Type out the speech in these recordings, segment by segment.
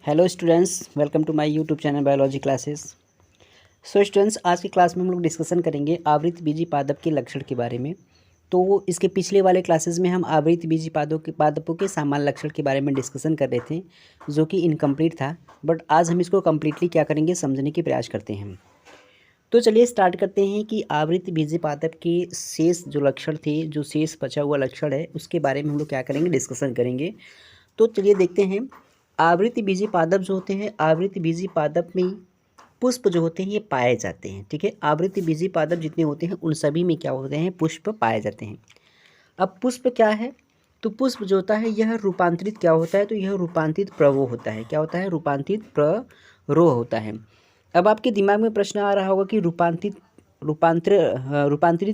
Hello students, welcome to my YouTube channel biology classes. So students, आज की class में हम लोग डिस्कशन करेंगे आवृतबीजी पादप के लक्षण के बारे में। तो इसके पिछले वाले क्लासेस में हम आवृतबीजी पादपों के सामान्य लक्षण के बारे में डिस्कशन कर रहे थे, जो कि इनकम्प्लीट था। बट आज हम इसको कम्प्लीटली क्या करेंगे, समझने की प्रयास करते हैं। तो चलिए स्टार्ट करते हैं कि आवृतबीजी पादप के शेष जो लक्षण थे, जो शेष बचा हुआ लक्षण है, उसके बारे में हम लोग क्या करेंगे, डिस्कशन करेंगे। तो चलिए देखते हैं। आवृतबीजी पादप जो होते हैं, आवृतबीजी पादप में पुष्प जो होते हैं ये पाए जाते हैं। ठीक है, आवृतबीजी पादप जितने होते हैं उन सभी में क्या होते हैं, पुष्प पाए जाते हैं। अब पुष्प क्या है, तो पुष्प जो होता है यह रूपांतरित क्या होता है, तो यह रूपांतरित प्ररोह होता है। क्या होता है, रूपांतरित प्ररोह होता है। अब आपके दिमाग में प्रश्न आ रहा होगा कि रूपांतरित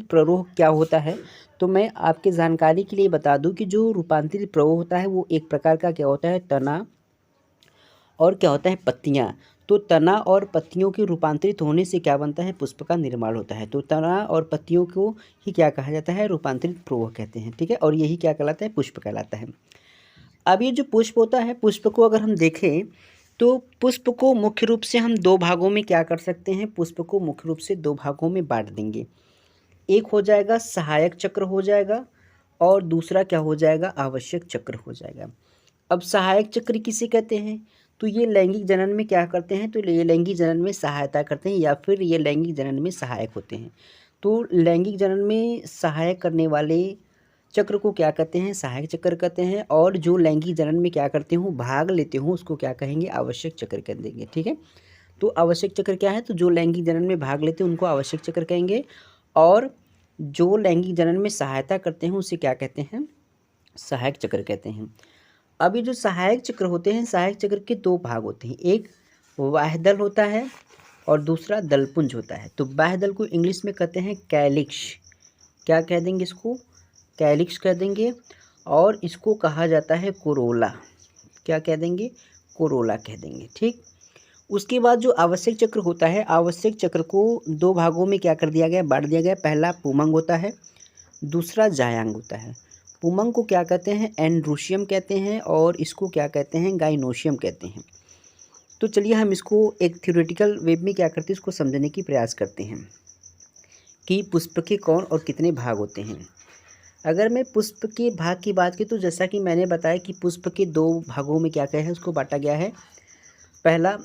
प्ररोह क्या होता है। तो मैं आपके जानकारी के लिए बता दूं कि जो रूपांतरित प्ररोह होता है वो एक प्रकार का क्या होता है, तना और क्या होता है, पत्तियां। तो तना और पत्तियों के रूपांतरित होने से क्या बनता है, पुष्प का निर्माण होता है। तो तना और पत्तियों को ही क्या कहा जाता है, रूपांतरित प्ररोह कहते हैं। ठीक है, और यही क्या कहलाता है, पुष्प कहलाता है। अब ये जो पुष्प होता है, पुष्प को अगर हम देखें तो पुष्प को मुख्य रूप से हम दो भागों में क्या कर सकते हैं, पुष्प को मुख्य रूप से दो भागों में बांट देंगे। एक हो जाएगा सहायक चक्र हो जाएगा, और दूसरा क्या हो जाएगा, आवश्यक चक्र हो जाएगा। अब सहायक चक्र किसे कहते हैं, तो ये लैंगिक जनन में क्या करते हैं, तो ये लैंगिक जनन में सहायता करते हैं, या फिर ये लैंगिक जनन में सहायक होते हैं। तो लैंगिक जनन में सहायक करने वाले चक्र को क्या कहते हैं, सहायक चक्र कहते हैं। और जो लैंगिक जनन में क्या करते हो, भाग लेते हो, उसको क्या कहेंगे, आवश्यक चक्र कह देंगे। ठीक है, तो आवश्यक चक्र क्या है, तो जो लैंगिक जनन में भाग लेते हैं उनको आवश्यक चक्र कहेंगे, और जो लैंगिक जनन में सहायता करते हैं उसे क्या कहते हैं, सहायक चक्र कहते हैं। अब ये जो सहायक चक्र होते हैं, सहायक चक्र के दो भाग होते हैं, एक बाह्यदल होता है और दूसरा दलपुंज होता है। तो बाह्यदल को इंग्लिश में कहते हैं कैलिक्स। क्या कह देंगे इसको, कैलिक्स कह देंगे। और इसको कहा जाता है कोरोला। क्या कह देंगे, कोरोला कह देंगे। ठीक, उसके बाद जो आवश्यक चक्र होता है, आवश्यक चक्र को दो भागों में क्या कर दिया गया, बांट दिया गया। पहला पुमंग होता है, दूसरा जायांग होता है। पुमंग को क्या कहते हैं, एंड्रोशियम कहते हैं, और इसको क्या कहते हैं, गाइनोशियम कहते हैं। तो चलिए हम इसको एक थ्योरेटिकल वे में क्या करते हैं, इसको समझने की प्रयास करते हैं कि पुष्प के कौन और कितने भाग होते हैं। अगर मैं पुष्प के भाग की बात की, तो जैसा कि मैंने बताया कि पुष्प के दो भागों में क्या क्या है, उसको बांटा गया है। पहला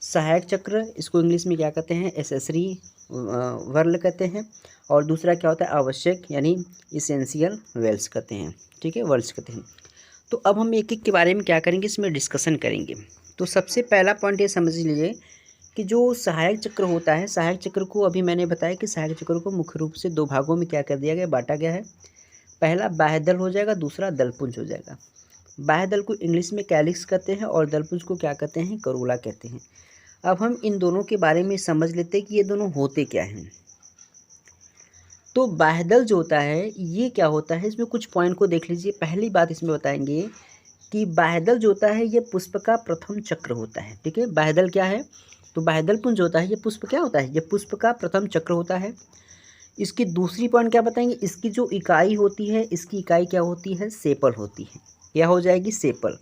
सहायक चक्र, इसको इंग्लिश में क्या कहते हैं, एसेसरी वर्ल कहते हैं। और दूसरा क्या होता है, आवश्यक, यानी इसेंशियल वेल्स कहते हैं। ठीक है, वर्ल्स कहते हैं। तो अब हम एक एक के बारे में क्या करेंगे, इसमें डिस्कशन करेंगे। तो सबसे पहला पॉइंट ये समझ लीजिए कि जो सहायक चक्र होता है, सहायक चक्र को अभी मैंने बताया कि सहायक चक्र को मुख्य रूप से दो भागों में क्या कर दिया गया, बांटा गया है। पहला बाह्यदल हो जाएगा, दूसरा दलपुंज हो जाएगा। बाह्यदल को इंग्लिश में कैलिक्स कहते हैं और दलपुंज को क्या कहते हैं, करोला कहते हैं। अब हम इन दोनों के बारे में समझ लेते हैं कि ये दोनों होते क्या हैं। तो बाह्यदल जो होता है ये क्या होता है, इसमें कुछ पॉइंट को देख लीजिए। पहली बात इसमें बताएंगे कि बाह्यदल जो होता है ये पुष्प का प्रथम चक्र होता है। ठीक है, बाह्यदल क्या है, तो बाह्यदल पुंज होता है, ये पुष्प क्या होता है, ये पुष्प का प्रथम चक्र होता है। इसकी दूसरी पॉइंट क्या बताएंगे, इसकी जो इकाई होती है, इसकी इकाई क्या होती है, सेपल होती है। क्या हो जाएगी, सेपल।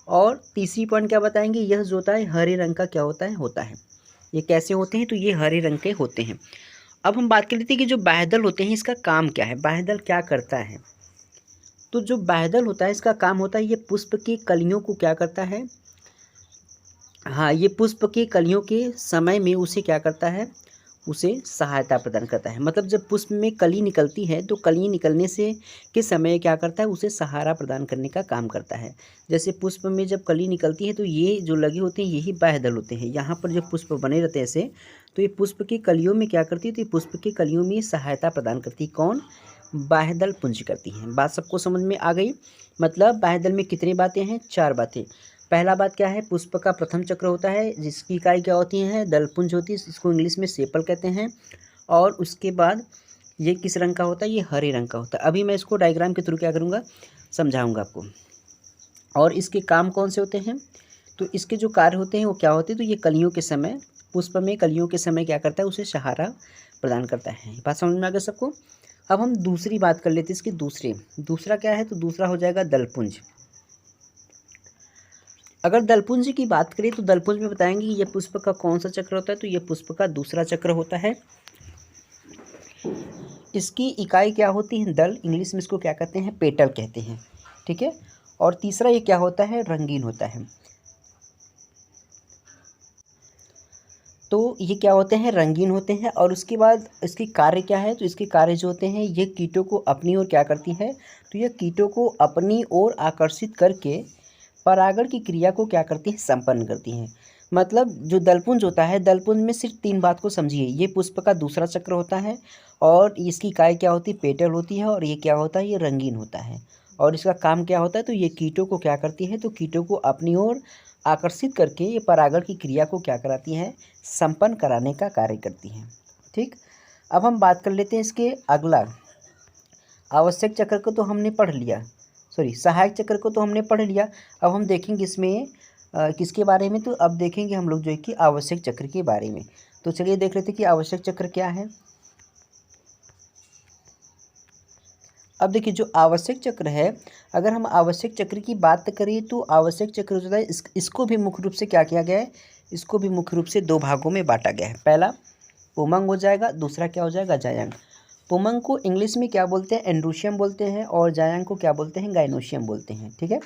और तीसरी पॉइंट क्या बताएंगे, यह जो होता है हरे रंग का क्या होता है। ये कैसे होते हैं, तो ये हरे रंग के होते हैं। अब हम बात कर लेते हैं कि जो बाह्यदल होते हैं इसका काम क्या है, बाह्यदल क्या करता है। तो जो बाह्यदल होता है इसका काम होता है, ये पुष्प की कलियों को क्या करता है, हाँ, ये पुष्प की कलियों के समय में उसे क्या करता है, उसे सहायता प्रदान करता है। मतलब जब पुष्प में कली निकलती है तो कली निकलने से के समय क्या करता है, उसे सहारा प्रदान करने का काम करता है। जैसे पुष्प में जब कली निकलती है तो ये जो लगे होते हैं यही बाह्यदल होते हैं। यहाँ पर जब पुष्प बने रहते हैं ऐसे, तो ये पुष्प की कलियों में क्या करती है, तो ये पुष्प की कलियों में सहायता प्रदान करती है। कौन, बाह्यदल पुंज करती हैं। बात सबको समझ में आ गई। मतलब बाह्यदल में कितनी बातें हैं, चार बातें। पहला बात क्या है, पुष्प का प्रथम चक्र होता है जिसकी इकाई क्या होती है, दलपुंज होती है, इसको इंग्लिश में सेपल कहते हैं। और उसके बाद ये किस रंग का होता है, ये हरे रंग का होता है। अभी मैं इसको डायग्राम के थ्रू क्या करूँगा, समझाऊंगा आपको। और इसके काम कौन से होते हैं, तो इसके जो कार्य होते हैं वो क्या होते हैं, तो ये कलियों के समय, पुष्प में कलियों के समय क्या करता है, उसे सहारा प्रदान करता है। बात समझ में आ गया सबको। अब हम दूसरी बात कर लेते हैं इसकी, दूसरा क्या है, तो दूसरा हो जाएगा दलपुंज। अगर दलपुंज की बात करें तो दलपुंज में बताएंगे कि ये पुष्प का कौन सा चक्र होता है, तो ये पुष्प का दूसरा चक्र होता है। इसकी इकाई क्या होती है? दल, इंग्लिश में इसको क्या कहते हैं? पेटल कहते हैं, ठीक है। और तीसरा ये क्या होता है? रंगीन होता है। तो ये क्या होते हैं? रंगीन होते हैं। और उसके बाद इसकी कार्य क्या है? तो इसके कार्य जो होते हैं, ये कीटों को अपनी ओर क्या करती है? तो ये कीटों को अपनी ओर आकर्षित करके परागण की क्रिया को क्या करती है? संपन्न करती हैं। मतलब जो दलपुंज होता है, दलपुंज में सिर्फ 3 बात को समझिए। ये पुष्प का दूसरा चक्र होता है और इसकी इकाई क्या होती है? पेटल होती है। और ये क्या होता है? ये रंगीन होता है। और इसका काम क्या होता है? तो ये कीटों को क्या करती है? तो कीटों को अपनी ओर आकर्षित करके ये परागण की क्रिया को क्या कराती हैं? संपन्न कराने का कार्य करती हैं, ठीक। अब हम बात कर लेते हैं इसके अगला। आवश्यक चक्र को तो हमने पढ़ लिया, सॉरी सहायक चक्र को तो हमने पढ़ लिया। अब हम देखेंगे इसमें किसके बारे में? तो अब देखेंगे हम लोग जो है कि आवश्यक चक्र के बारे में। तो चलिए देख लेते हैं कि आवश्यक चक्र क्या है। अब देखिए जो आवश्यक चक्र है, अगर हम आवश्यक चक्र की बात करें तो आवश्यक चक्र जो है इसको भी मुख्य रूप से क्या किया गया है? इसको भी मुख्य रूप से 2 भागों में बांटा गया है। पहला पुमंग हो जाएगा, दूसरा क्या हो जाएगा? जायांग। पुमंग को इंग्लिश में क्या बोलते हैं? एंड्रोशियम बोलते हैं। और जायांग को क्या बोलते हैं? गाइनोशियम बोलते हैं, ठीक है।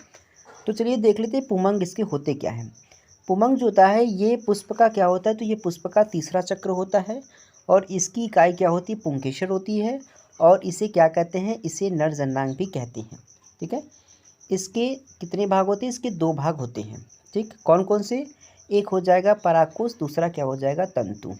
तो चलिए देख लेते हैं पुमंग इसके होते क्या हैं। पुमंग जो होता है ये पुष्प का क्या होता है? तो ये पुष्प का तीसरा चक्र होता है। और इसकी इकाई क्या होती है? पुंकेसर होती है। और इसे क्या कहते हैं? इसे नर जननांग भी कहते हैं, ठीक है। इसके कितने भाग होते हैं? इसके 2 भाग होते हैं, ठीक। कौन कौन से? एक हो जाएगा परागकोश, दूसरा क्या हो जाएगा? तंतु।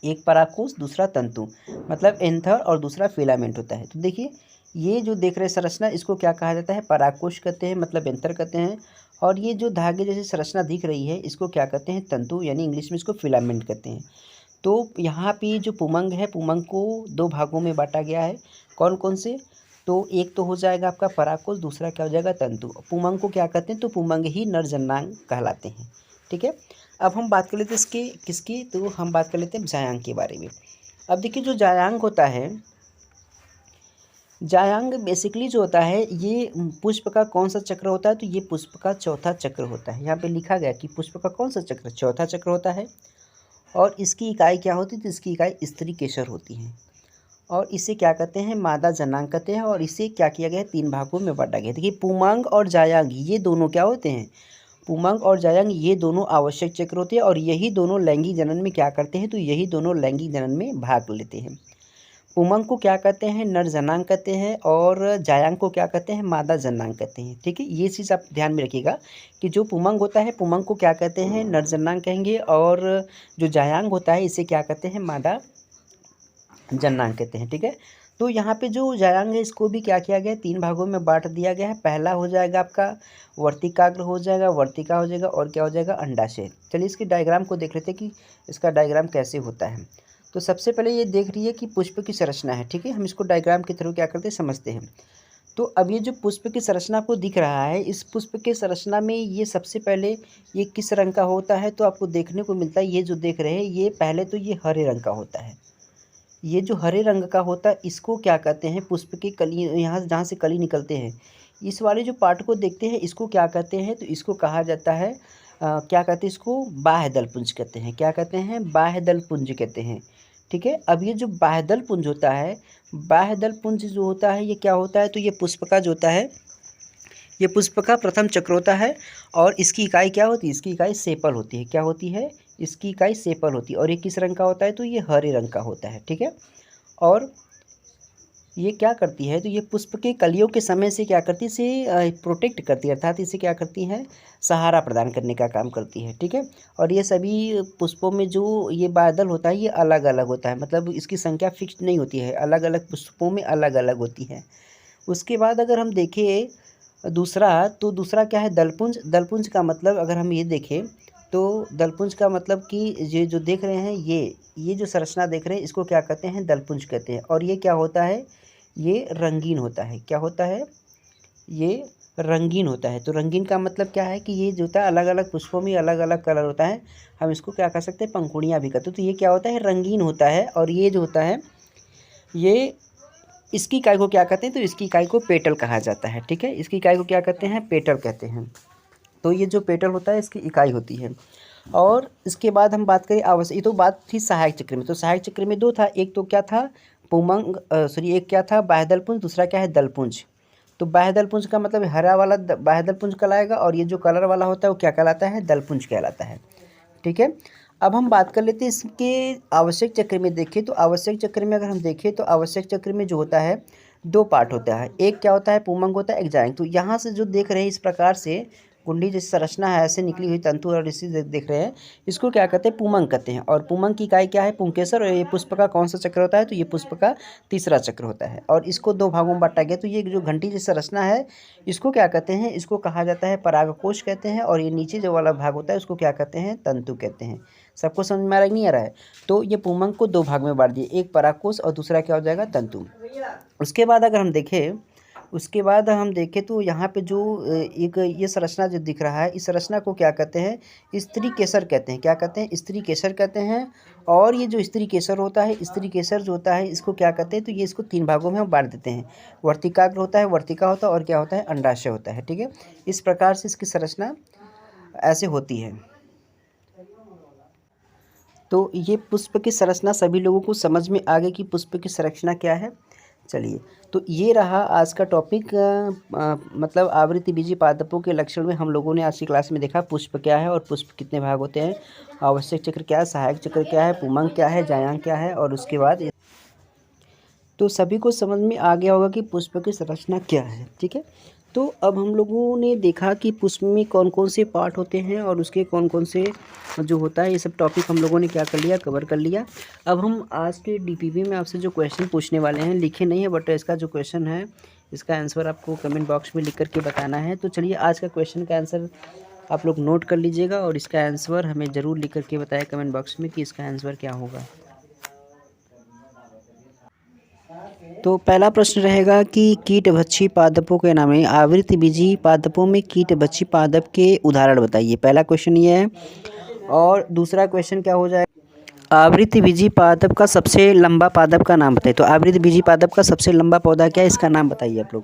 एक परागकोश, दूसरा तंतु, मतलब एंथर, और दूसरा फिलामेंट होता है। तो देखिए ये जो देख रहे हैं संरचना, इसको क्या कहा जाता है? परागकोश कहते हैं, मतलब एंथर कहते हैं। और ये जो धागे जैसी संरचना दिख रही है, इसको क्या कहते हैं? तंतु, यानी इंग्लिश में इसको फिलामेंट कहते हैं। तो यहाँ पे जो पुमंग है, पुमंग को 2 भागों में बांटा गया है। कौन कौन से? तो एक तो हो जाएगा आपका परागकोश, दूसरा क्या हो जाएगा? तंतु। पुमंग को क्या कहते हैं? तो पुमंग ही नर जननांग कहलाते हैं, ठीक है। अब हम बात कर लेते हैं इसके किसकी? तो हम बात कर लेते हैं जायांग के बारे में। अब देखिए जो जायांग होता है, जायांग बेसिकली जो होता है ये पुष्प का कौन सा चक्र होता है? तो ये पुष्प का चौथा चक्र होता है। यहाँ पे लिखा गया कि पुष्प का कौन सा चक्र? चौथा चक्र होता है। और इसकी इकाई क्या होती है? तो इसकी इकाई स्त्री केसर होती है। और इसे क्या कहते हैं? मादा जनांग कहते हैं। और इसे क्या किया गया है? 3 भागों में बांटा गया है। देखिए पुमांग और जायांग ये दोनों क्या होते हैं? पुमांग और जायांग ये दोनों आवश्यक चक्र होते हैं। और यही दोनों लैंगिक जनन में क्या करते हैं? तो यही दोनों लैंगिक जनन में भाग लेते हैं। पुमंग को क्या कहते हैं? नर जनांग कहते हैं। और जायांग को क्या कहते हैं? मादा जनांग कहते हैं, ठीक है। ये चीज़ आप ध्यान में रखिएगा कि जो पुमंग होता है, पुमंग को क्या कहते हैं? नर जनांग कहेंगे। और जो जायांग होता है इसे क्या कहते हैं? मादा जनांग कहते हैं, ठीक है। तो यहाँ पे जो जायांग है इसको भी क्या किया गया है? 3 भागों में बांट दिया गया है। पहला हो जाएगा आपका वर्तिकाग्र हो जाएगा, वर्तिका हो जाएगा, और क्या हो जाएगा? अंडाशय। चलिए इसकी डायग्राम को देख लेते हैं कि इसका डायग्राम कैसे होता है। तो सबसे पहले ये देख रही है कि पुष्प की संरचना है, ठीक है। हम इसको डायग्राम के थ्रू क्या करते हैं? समझते हैं। तो अब ये जो पुष्प की संरचना आपको दिख रहा है, इस पुष्प की संरचना में ये सबसे पहले ये किस रंग का होता है? तो आपको देखने को मिलता है, ये जो देख रहे हैं ये पहले तो ये हरे रंग का होता है। ये जो हरे रंग का होता है इसको क्या कहते हैं? पुष्प की कली, यहाँ जहाँ से कली निकलते हैं, इस वाले जो पार्ट को देखते हैं इसको क्या कहते हैं? तो इसको कहा जाता है क्या कहते हैं? इसको बाह्य दल पुंज कहते हैं। क्या कहते हैं? बाह्य दल पुंज कहते हैं, ठीक है। अब ये जो बाह्य दल पुंज होता है, बाह्य दल पुंज जो होता है ये क्या होता है? तो ये पुष्प का जो होता है, ये पुष्प का प्रथम चक्र होता है। और इसकी इकाई क्या होती है? इसकी इकाई सेपल होती है। क्या होती है? इसकी इकाई सेपल होती है। और ये किस रंग का होता है? तो ये हरे रंग का होता है, ठीक है। और ये क्या करती है? तो ये पुष्प के कलियों के समय से क्या करती है? इसे प्रोटेक्ट करती है, अर्थात इसे क्या करती है? सहारा प्रदान करने का काम करती है, ठीक है। और ये सभी पुष्पों में जो ये बादल होता है ये अलग अलग होता है, मतलब इसकी संख्या फिक्स नहीं होती है, अलग अलग पुष्पों में अलग अलग होती है। उसके बाद अगर हम देखें दूसरा, तो दूसरा क्या है? दलपुंज। दलपुंज का मतलब अगर हम ये देखें तो दलपुंज का मतलब कि ये जो देख रहे हैं ये जो संरचना देख रहे हैं इसको क्या कहते हैं? दलपुंज कहते हैं। और ये क्या होता है? ये रंगीन होता है। क्या होता है? ये रंगीन होता है। तो रंगीन का मतलब क्या है? कि ये जो होता है अलग अलग पुष्पों में अलग अलग कलर होता है, हम इसको क्या कह सकते हैं? पंखुड़ियाँ भी कहते हैं। तो ये क्या होता है? रंगीन होता है। और ये जो होता है ये इसकी इकाई को क्या कहते हैं? तो इसकी इकाई को पेटल कहा जाता है, ठीक है। इसकी इकाई को क्या कहते हैं? पेटल कहते हैं। तो ये जो पेटल होता है इसकी इकाई होती है। और इसके बाद हम बात करें आवश्यक, ये तो बात थी सहायक चक्र में। तो सहायक चक्र में दो था, एक तो क्या था पुमंग सॉरी एक क्या था बाह्यदलपुंज, दूसरा क्या है दलपुंज। तो बाह्यदलपुंज का मतलब हरा वाला बाह्यदलपुंज कहलाएगा, और ये जो कलर वाला होता है वो क्या कहलाता है, दलपुंज कहलाता है। ठीक है, अब हम बात कर लेते हैं इसके आवश्यक चक्र में। देखें तो आवश्यक चक्र में अगर हम देखें तो आवश्यक चक्र में जो होता है दो पार्ट होता है, एक क्या होता है पुमंग होता है, एक जायंग। तो यहाँ से जो देख रहे हैं इस प्रकार से कुंडी जैसी संरचना है, ऐसे निकली हुई तंतु और इसी देख रहे हैं, इसको क्या कहते हैं, पुमंग कहते हैं। और पुमंग की इकाई क्या है, पुंकेसर। और ये पुष्प का कौन सा चक्र होता है, तो ये पुष्प का तीसरा चक्र होता है। और इसको दो भागों में बांटा गया। तो ये जो घंटी जैसी संरचना है इसको क्या कहते हैं, इसको कहा जाता है परागकोश कहते हैं। और ये नीचे जो वाला भाग होता है उसको क्या कहते हैं, तंतु कहते हैं। सबको समझ में आ रहा है, नहीं आ रहा है? तो ये पुमंग को दो भाग में बांट दिए, एक परागकोश और दूसरा क्या हो जाएगा, तंतु। उसके बाद अगर हम देखें, उसके बाद हम देखें तो यहाँ पे जो एक ये संरचना जो दिख रहा है, इस संरचना को क्या कहते हैं, स्त्री केसर कहते हैं। क्या कहते हैं, स्त्री केसर कहते हैं। और ये जो स्त्री केसर होता है, स्त्री केसर जो होता है इसको क्या कहते हैं, तो ये इसको तीन भागों में हम बांट देते हैं। वर्तिकाग्र होता है, वर्तिका होता है, और क्या होता है, अंडाशय होता है। ठीक है, इस प्रकार से इसकी संरचना ऐसे होती है। तो ये पुष्प की संरचना सभी लोगों को समझ में आ गई कि पुष्प की संरचना क्या है। चलिए, तो ये रहा आज का टॉपिक, मतलब आवृत्तिबीजी पादपों के लक्षण में हम लोगों ने आज की क्लास में देखा पुष्प क्या है और पुष्प कितने भाग होते हैं, आवश्यक चक्र क्या है, सहायक चक्र क्या है, पुमंग क्या है, जायांग क्या है। और उसके बाद तो सभी को समझ में आ गया होगा कि पुष्प की संरचना क्या है। ठीक है, तो अब हम लोगों ने देखा कि पुष्प में कौन कौन से पार्ट होते हैं और उसके कौन कौन से जो होता है, ये सब टॉपिक हम लोगों ने क्या कर लिया, कवर कर लिया। अब हम आज के डीपीवी में आपसे जो क्वेश्चन पूछने वाले हैं, लिखे नहीं है बट इसका जो क्वेश्चन है इसका आंसर आपको कमेंट बॉक्स में लिख करके बताना है। तो चलिए आज का क्वेश्चन का आंसर आप लोग नोट कर लीजिएगा और इसका आंसर हमें ज़रूर लिख करके बताएं कमेंट बॉक्स में कि इसका आंसर क्या होगा। तो पहला प्रश्न रहेगा कि कीटभक्षी पादपों के नाम है, आवृत्तिबीजी पादपों में कीटभक्षी पादप के उदाहरण बताइए। पहला क्वेश्चन ये है। और दूसरा क्वेश्चन क्या हो जाएगा, आवृत्तिबीजी पादप का सबसे लंबा पादप का नाम बताइए। तो आवृत्तिबीजी पादप का सबसे लंबा पौधा क्या है, इसका नाम बताइए आप लोग।